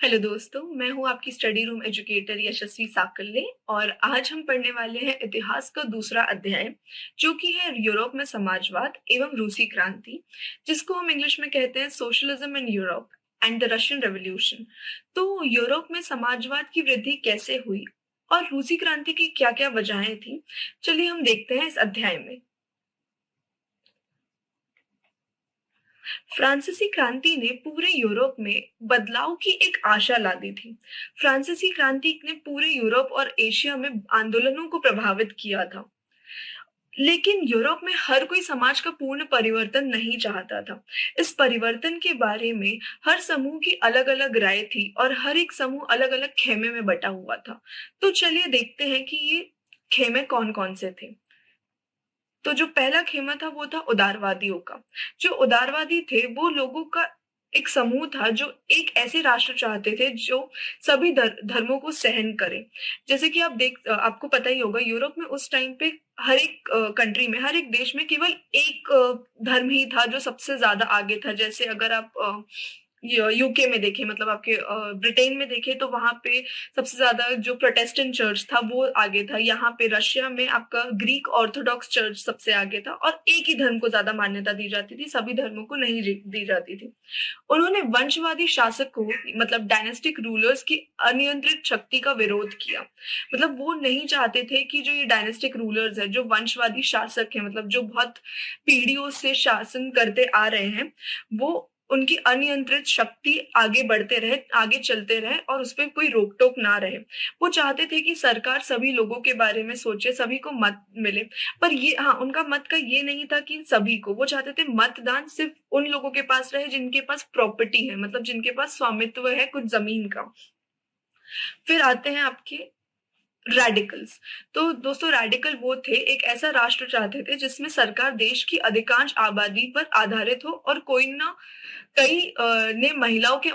Hello दोस्तों, मैं हूँ आपकी स्टडी रूम एजुकेटर यशस्वी साकल्ले और आज हम पढ़ने वाले हैं इतिहास का दूसरा अध्याय, जो कि है यूरोप में समाजवाद एवं रूसी क्रांति, जिसको हम इंग्लिश में कहते हैं socialism in Europe and the Russian revolution. तो यूरोप में समाजवाद की वृद्धि कैसे हुई और रूसी क्रांति की क्या-क्या वजहें थी, चलिए हम देखते हैं इस अध्याय में। फ्रांसीसी क्रांति ने पूरे यूरोप में बदलाव की एक आशा ला दी थी। फ्रांसीसी क्रांति ने पूरे यूरोप और एशिया में आंदोलनों को प्रभावित किया था। लेकिन यूरोप में हर कोई समाज का पूर्ण परिवर्तन नहीं चाहता था। इस परिवर्तन के बारे में हर समूह की अलग-अलग राय थी और हर एक समूह अलग-अलग खेमे में बटा हुआ था। तो चलिए देखते हैं कि ये खेमे कौन-कौन से थे। तो जो पहला खेमा था वो था उदारवादियों का। जो उदारवादी थे वो लोगों का एक समूह था जो एक ऐसे राष्ट्र चाहते थे जो सभी धर्मों को सहन करे। जैसे कि आपको पता ही होगा यूरोप में उस टाइम पे हर एक कंट्री में हर एक देश में केवल एक धर्म ही था जो सबसे ज्यादा आगे था। जैसे अगर आप यूके में देखें मतलब आपके ब्रिटेन में देखें तो वहां पे सबसे ज्यादा जो प्रोटेस्टेंट चर्च था वो आगे था। यहाँ पे रशिया में आपका ग्रीक ऑर्थोडॉक्स चर्च सबसे आगे था और एक ही धर्म को ज्यादा मान्यता दी जाती थी, सभी धर्मों को नहीं दी जाती थी। उन्होंने वंशवादी शासकों मतलब डायनेस्टिक रूलर्स की अनियंत्रित शक्ति का विरोध किया। मतलब वो नहीं चाहते थे कि जो ये डायनेस्टिक रूलर्स है, जो वंशवादी शासक है, मतलब जो बहुत पीढ़ियों से शासन करते आ रहे हैं, वो उनकी अनियंत्रित शक्ति आगे बढ़ते रहे, आगे चलते रहे और उसपे कोई रोक-टोक ना रहे। वो चाहते थे कि सरकार सभी लोगों के बारे में सोचे, सभी को मत मिले। पर ये हाँ, उनका मत का ये नहीं था कि सभी को, वो चाहते थे मतदान सिर्फ उन लोगों के पास रहे जिनके पास प्रॉपर्टी है, मतलब जिनके पास स्वामित्व है कुछ ज़मीन का। फिर आते हैं आपके रैडिकल्स। तो दोस्तों रैडिकल वो थे, एक ऐसा राष्ट्र चाहते थे जिसमें सरकार देश की अधिकांश आबादी पर आधारित हो और कोई ना कई ने महिलाओं के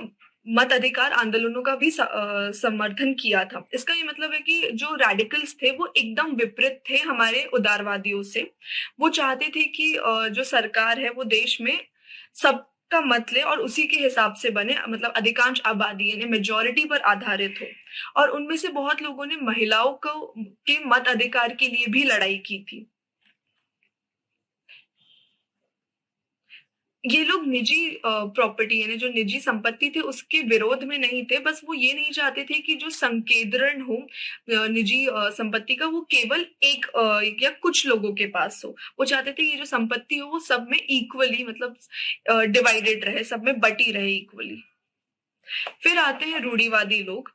मत अधिकार आंदोलनों का भी समर्थन किया था। इसका ये मतलब है कि जो रैडिकल्स थे वो एकदम विपरीत थे हमारे उदारवादियों से। वो चाहते थे कि जो सरकार है वो देश में सबका मत ले और उसी के हिसाब से बने, मतलब अधिकांश आबादी यानी मेजॉरिटी पर आधारित हो। और उनमें से बहुत लोगों ने महिलाओं को के मत अधिकार के लिए भी लड़ाई की थी। ये लोग निजी प्रॉपर्टी यानी जो निजी संपत्ति थी उसके विरोध में नहीं थे, बस वो ये नहीं चाहते थे कि जो संकेंद्रण हो निजी संपत्ति का वो केवल एक या कुछ लोगों के पास हो। वो चाहते थे ये जो संपत्ति हो वो सब में इक्वली मतलब डिवाइडेड रहे, सब में बटी रहे इक्वली। फिर आते हैं रूढ़िवादी लोग।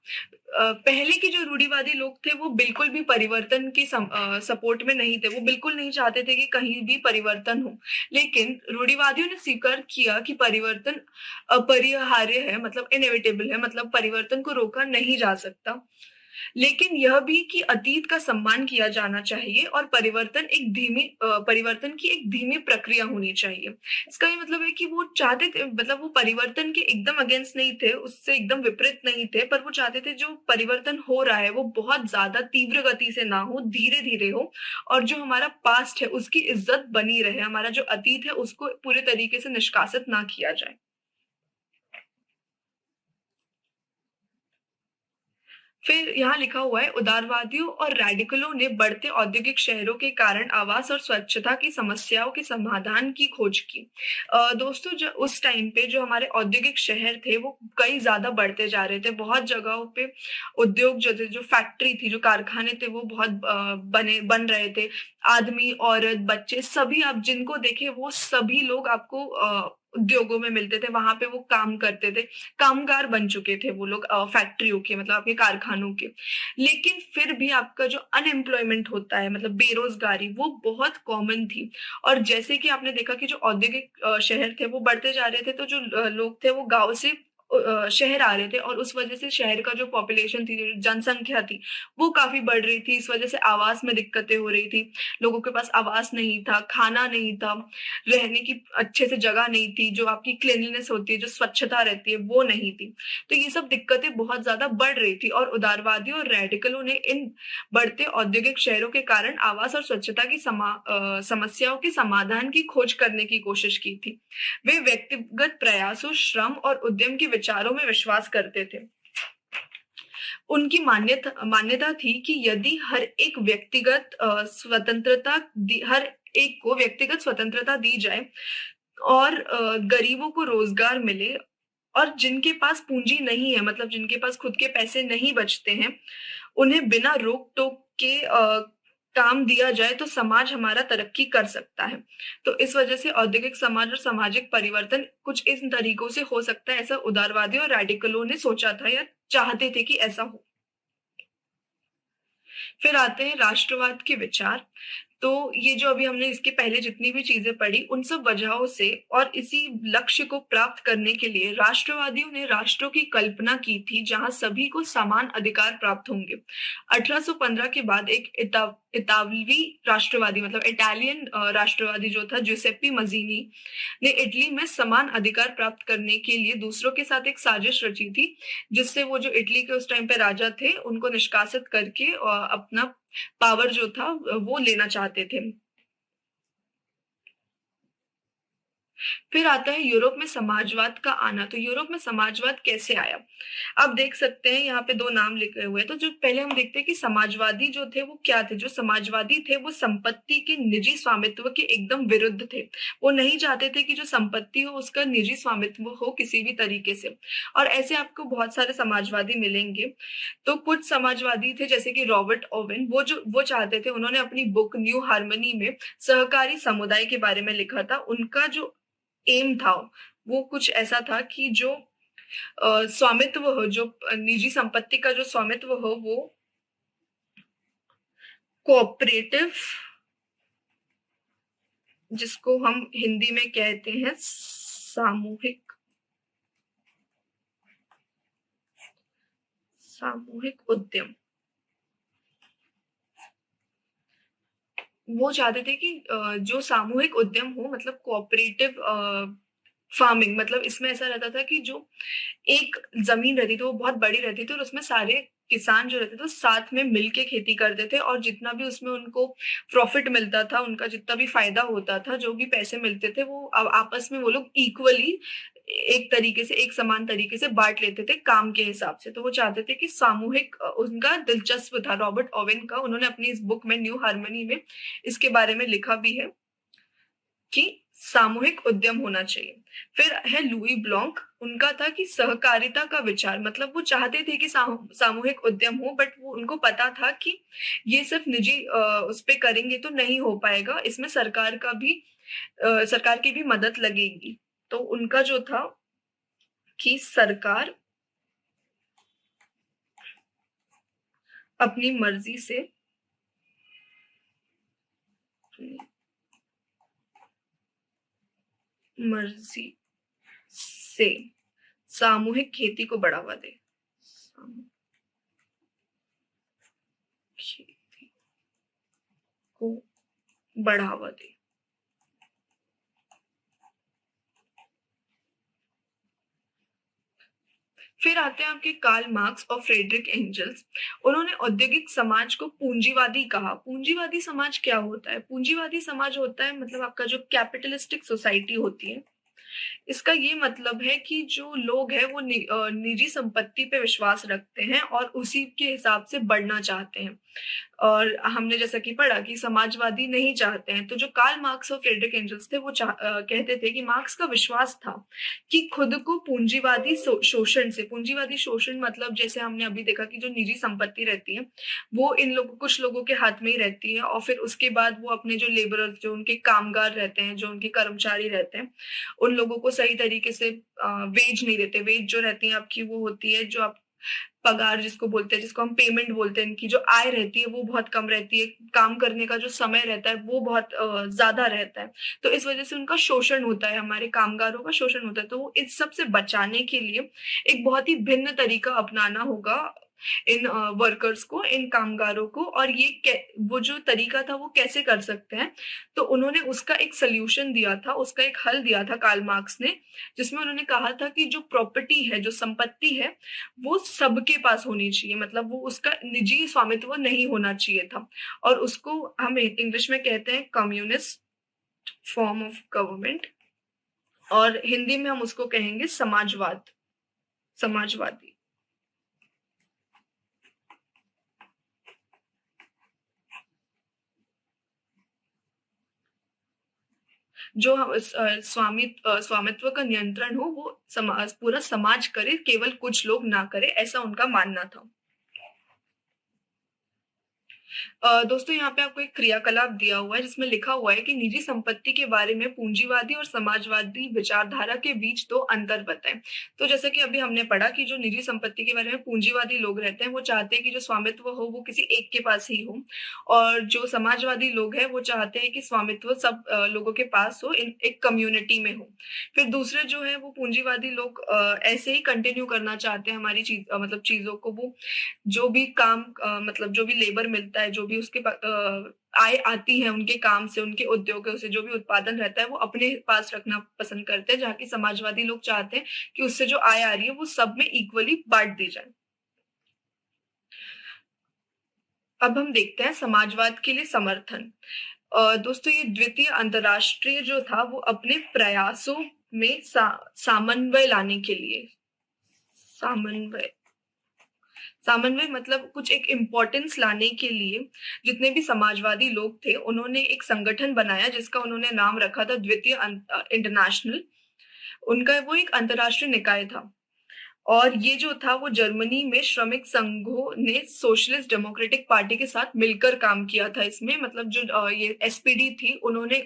पहले के जो रूढ़िवादी लोग थे वो बिल्कुल भी परिवर्तन की सपोर्ट में नहीं थे, वो बिल्कुल नहीं चाहते थे कि कहीं भी परिवर्तन हो। लेकिन रूढ़िवादियों ने स्वीकार किया कि परिवर्तन अपरिहार्य है, मतलब इनएविटेबल है, मतलब परिवर्तन को रोका नहीं जा सकता। लेकिन यह भी कि अतीत का सम्मान किया जाना चाहिए और परिवर्तन की एक धीमी प्रक्रिया होनी चाहिए। इसका ये मतलब है कि वो चाहते थे, मतलब वो परिवर्तन के एकदम अगेंस्ट नहीं थे, उससे एकदम विपरीत नहीं थे, पर वो चाहते थे जो परिवर्तन हो रहा है वो बहुत ज्यादा तीव्र गति से ना हो, धीरे-धीरे हो और जो हमारा पास्ट है उसकी इज्जत बनी रहे, हमारा जो अतीत है उसको पूरे तरीके से निष्कासित ना किया जाए। फिर यहाँ लिखा हुआ है उदारवादियों और रैडिकलों ने बढ़ते औद्योगिक शहरों के कारण आवास और स्वच्छता की समस्याओं के समाधान की खोज की। दोस्तों जो उस टाइम पे जो हमारे औद्योगिक शहर थे वो कई ज्यादा बढ़ते जा रहे थे। बहुत जगहों पे उद्योग जो थे, जो फैक्ट्री थी, जो कारखाने थे वो बहुत बन रहे थे। आदमी, औरत, बच्चे सभी आप जिनको देखे वो सभी लोग आपको उद्योगों में मिलते थे, वहां पे वो काम करते थे। कामगार बन चुके थे वो लोग फैक्ट्रियों के, मतलब आपके कारखानों के। लेकिन फिर भी आपका जो अनएम्प्लॉयमेंट होता है, मतलब बेरोजगारी, वो बहुत कॉमन थी। और जैसे कि आपने देखा कि जो औद्योगिक शहर थे वो बढ़ते जा रहे थे, तो जो लोग थे वो गांव से शहर आ रहे थे और उस वजह से शहर का जो पॉपुलेशन थी, जो जनसंख्या थी, वो काफी बढ़ रही थी। इस वजह से आवास में दिक्कतें हो रही थी। लोगों के पास आवास नहीं था, खाना नहीं था, रहने की अच्छे से जगह नहीं थी, जो आपकी क्लीनलीनेस होती है, जो स्वच्छता रहती है, वो नहीं थी। तो ये सब दिक्कतें बहुत ज्यादा बढ़ रही थी और उदारवादियों और रेडिकलों ने इन बढ़ते औद्योगिक शहरों के कारण आवास और स्वच्छता की समस्याओं के समाधान की खोज करने की कोशिश की थी। वे व्यक्तिगत प्रयासों, श्रम और उद्यम के विचारों में विश्वास करते थे। उनकी मान्यता मान्यता थी कि यदि हर एक व्यक्तिगत हर एक को व्यक्तिगत स्वतंत्रता दी जाए और गरीबों को रोजगार मिले और जिनके पास पूंजी नहीं है, मतलब जिनके पास खुद के पैसे नहीं बचते हैं, उन्हें बिना रोक टोक के काम दिया जाए तो समाज हमारा तरक्की कर सकता है। तो इस वजह से औद्योगिक समाज और सामाजिक परिवर्तन कुछ इन तरीकों से हो सकता है, ऐसा उदारवादी और रेडिकलों ने सोचा था या चाहते थे कि ऐसा हो। फिर आते हैं राष्ट्रवाद के विचार। तो ये जो अभी हमने इसके पहले जितनी भी चीजें पढ़ी, उन सब वजहों से और इसी लक्ष्य को प्राप्त करने के लिए राष्ट्रवादियों ने राष्ट्रों की कल्पना की थी जहां सभी को समान अधिकार प्राप्त होंगे। 1815 के बाद एक इतालवी राष्ट्रवादी, मतलब इटालियन राष्ट्रवादी जो था, जुसेप्पी मजीनी, ने इटली में समान अधिकार प्राप्त करने के लिए दूसरों के साथ एक साजिश रची थी, जिससे वो जो इटली के उस टाइम पे राजा थे उनको निष्कासित करके अपना पावर जो था वो लेना चाहते थे। फिर आता है यूरोप में समाजवाद का आना। तो यूरोप में समाजवाद कैसे आया? आप देख सकते हैं यहाँ पे दो नाम लिखे हुए हैं। तो जो पहले हम देखते हैं कि समाजवादी जो थे वो क्या थे। जो समाजवादी थे वो संपत्ति के निजी स्वामित्व के एकदम विरुद्ध थे। वो नहीं चाहते थे कि जो संपत्ति हो उसका निजी स्वामित्व हो किसी भी तरीके से। और ऐसे आपको बहुत सारे समाजवादी मिलेंगे। तो कुछ समाजवादी थे जैसे कि रॉबर्ट ओवेन, वो चाहते थे, उन्होंने अपनी बुक न्यू हार्मनी में सहकारी समुदाय के बारे में लिखा था। उनका जो एम था वो कुछ ऐसा था कि जो स्वामित्व हो, जो निजी संपत्ति का जो स्वामित्व हो, वो कोऑपरेटिव, जिसको हम हिंदी में कहते हैं सामूहिक सामूहिक उद्यम। वो चाहते थे कि जो सामूहिक उद्यम हो, मतलब कोऑपरेटिव फार्मिंग, मतलब इसमें ऐसा रहता था कि जो एक जमीन रहती थी वो बहुत बड़ी रहती थी और उसमें सारे किसान जो रहते थे वो साथ में मिलके खेती करते थे, और जितना भी उसमें उनको प्रॉफिट मिलता था, उनका जितना भी फायदा होता था, जो भी पैसे मिलते थे, वो अब आपस में वो लोग इक्वली एक तरीके से, एक समान तरीके से बांट लेते थे काम के हिसाब से। तो वो चाहते थे कि सामूहिक, उनका दिलचस्प था रॉबर्ट ओवेन का। उन्होंने अपनी इस बुक में न्यू हार्मनी में इसके बारे में लिखा भी है कि सामूहिक उद्यम होना चाहिए। फिर है लुई ब्लॉन्क। उनका था कि सहकारिता का विचार, मतलब वो चाहते थे कि सामूहिक उद्यम हो, बट वो उनको पता था कि ये सिर्फ निजी उस पे करेंगे तो नहीं हो पाएगा, इसमें सरकार की भी मदद लगेगी। तो उनका जो था कि सरकार अपनी मर्जी से मर्जी से सामूहिक खेती को बढ़ावा दे, सामूहिक खेती को बढ़ावा दे। फिर आते हैं आपके कार्ल मार्क्स और फ्रेडरिक एंजल्स। उन्होंने औद्योगिक समाज को पूंजीवादी कहा। पूंजीवादी समाज क्या होता है? पूंजीवादी समाज होता है, मतलब आपका जो कैपिटलिस्टिक सोसाइटी होती है, इसका ये मतलब है कि जो लोग हैं वो निजी संपत्ति पे विश्वास रखते हैं और उसी के हिसाब से बढ़ना चाहते हैं। और हमने जैसा कि पढ़ा कि समाजवादी नहीं चाहते हैं। तो जो कार्ल मार्क्स और फ्रेडरिक एंजल्स थे वो कहते थे कि मार्क्स का विश्वास था कि खुद को पूंजीवादी शोषण से, पूंजीवादी शोषण मतलब जैसे हमने अभी देखा कि जो निजी संपत्ति रहती है वो कुछ लोगों के हाथ में ही रहती है, और फिर उसके बाद वो अपने जो लेबरर्स, जो उनके कामगार रहते हैं, जो उनके कर्मचारी रहते हैं, उन लोगों को सही तरीके से वेज नहीं देते। वेज जो रहती है आपकी वो होती है जो आप पगार जिसको बोलते हैं, जिसको हम पेमेंट बोलते हैं, इनकी जो आय रहती है वो बहुत कम रहती है। काम करने का जो समय रहता है वो बहुत ज्यादा रहता है। तो इस वजह से उनका शोषण होता है, हमारे कामगारों का शोषण होता है। तो वो इस सब से बचाने के लिए एक बहुत ही भिन्न तरीका अपनाना होगा इन वर्कर्स को, इन कामगारों को। और वो जो तरीका था वो कैसे कर सकते हैं, तो उन्होंने उसका एक सोल्यूशन दिया था, उसका एक हल दिया था कार्ल मार्क्स ने, जिसमें उन्होंने कहा था कि जो प्रॉपर्टी है, जो संपत्ति है, वो सबके पास होनी चाहिए, मतलब वो उसका निजी स्वामित्व नहीं होना चाहिए था। और उसको हम इंग्लिश में कहते हैं कम्युनिस्ट फॉर्म ऑफ गवर्नमेंट, और हिंदी में हम उसको कहेंगे समाजवादी। जो स्वामित्व का नियंत्रण हो वो समाज, पूरा समाज करे, केवल कुछ लोग ना करे, ऐसा उनका मानना था। दोस्तों यहाँ पे आपको एक क्रियाकलाप दिया हुआ है जिसमें लिखा हुआ है कि निजी संपत्ति के बारे में पूंजीवादी और समाजवादी विचारधारा के बीच दो अंतर बताएं। तो जैसे कि अभी हमने पढ़ा कि जो निजी संपत्ति के बारे में पूंजीवादी लोग रहते हैं वो चाहते हैं कि जो स्वामित्व हो वो किसी एक के पास ही हो, और जो समाजवादी लोग हैं वो चाहते हैं कि स्वामित्व सब लोगों के पास हो, एक कम्युनिटी में हो। फिर दूसरे जो है वो पूंजीवादी लोग ऐसे ही कंटिन्यू करना चाहते हैं हमारी मतलब चीजों को, वो जो भी काम मतलब जो भी लेबर मिलता है, जो भी उसके आय आती है उनके काम से, उनके उद्योगों से जो भी उत्पादन रहता है वो अपने पास रखना पसंद करते हैं, जहाँ की समाजवादी लोग चाहते हैं कि उससे जो आय आ रही है वो सब में इक्वली बांट दी जाए। अब हम देखते हैं समाजवाद के लिए समर्थन। दोस्तों ये द्वितीय अंतरराष्ट्रीय जो था वो अपने प्रयासों में सामन्वय लाने के लिए, सामन्वय, सामान्य मतलब कुछ एक इम्पोर्टेंस लाने के लिए जितने भी समाजवादी लोग थे उन्होंने एक संगठन बनाया जिसका उन्होंने नाम रखा था द्वितीय इंटरनेशनल। उनका वो एक अंतरराष्ट्रीय निकाय था, और ये जो था वो जर्मनी में श्रमिक संघों ने सोशलिस्ट डेमोक्रेटिक पार्टी के साथ मिलकर काम किया था इसमें। मतलब जो ये एसपीडी थी उन्होंने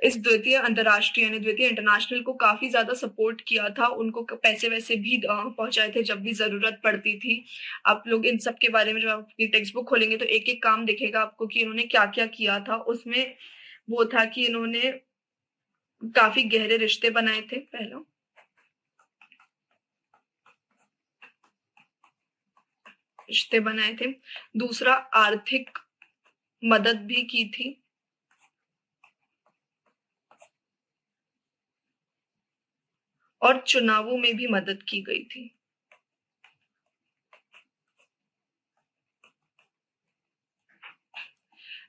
इस द्वितीय अंतरराष्ट्रीय यानी द्वितीय इंटरनेशनल को काफी ज्यादा सपोर्ट किया था, उनको पैसे वैसे भी पहुंचाए थे जब भी जरूरत पड़ती थी। आप लोग इन सब के बारे में जब आप टेक्स्ट बुक खोलेंगे तो एक एक काम दिखेगा आपको कि इन्होंने क्या क्या किया था। उसमें वो था कि इन्होंने काफी गहरे रिश्ते बनाए थे, पहला रिश्ते बनाए थे, दूसरा आर्थिक मदद भी की थी, और चुनावों में भी मदद की गई थी।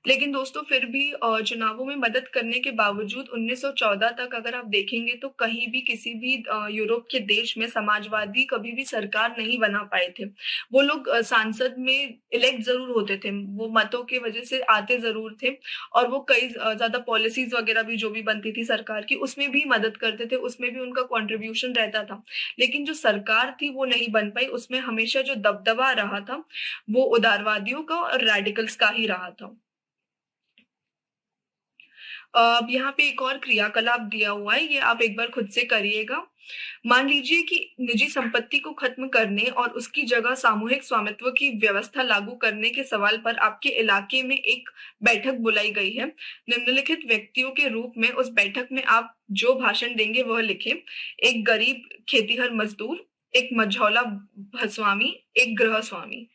लेकिन दोस्तों फिर भी चुनावों में मदद करने के बावजूद 1914 तक अगर आप देखेंगे तो कहीं भी किसी भी यूरोप के देश में समाजवादी कभी भी सरकार नहीं बना पाए थे। वो लोग सांसद में इलेक्ट जरूर होते थे, वो मतों के वजह से आते जरूर थे, और वो कई ज्यादा पॉलिसीज वगैरह भी जो भी बनती थी सरकार की उसमें भी मदद करते थे, उसमें भी उनका कॉन्ट्रीब्यूशन रहता था। लेकिन जो सरकार थी वो नहीं बन पाई, उसमें हमेशा जो दबदबा रहा था वो उदारवादियों का और रेडिकल्स का ही रहा था। अब यहाँ पे एक और क्रियाकलाप दिया हुआ है, ये आप एक बार खुद से करिएगा। मान लीजिए कि निजी संपत्ति को खत्म करने और उसकी जगह सामूहिक स्वामित्व की व्यवस्था लागू करने के सवाल पर आपके इलाके में एक बैठक बुलाई गई है। निम्नलिखित व्यक्तियों के रूप में उस बैठक में आप जो भाषण देंगे वह लिखें। एक गरीब खेतीहर मजदूर, एक मझौला भस्वामी, एक गृह स्वामी।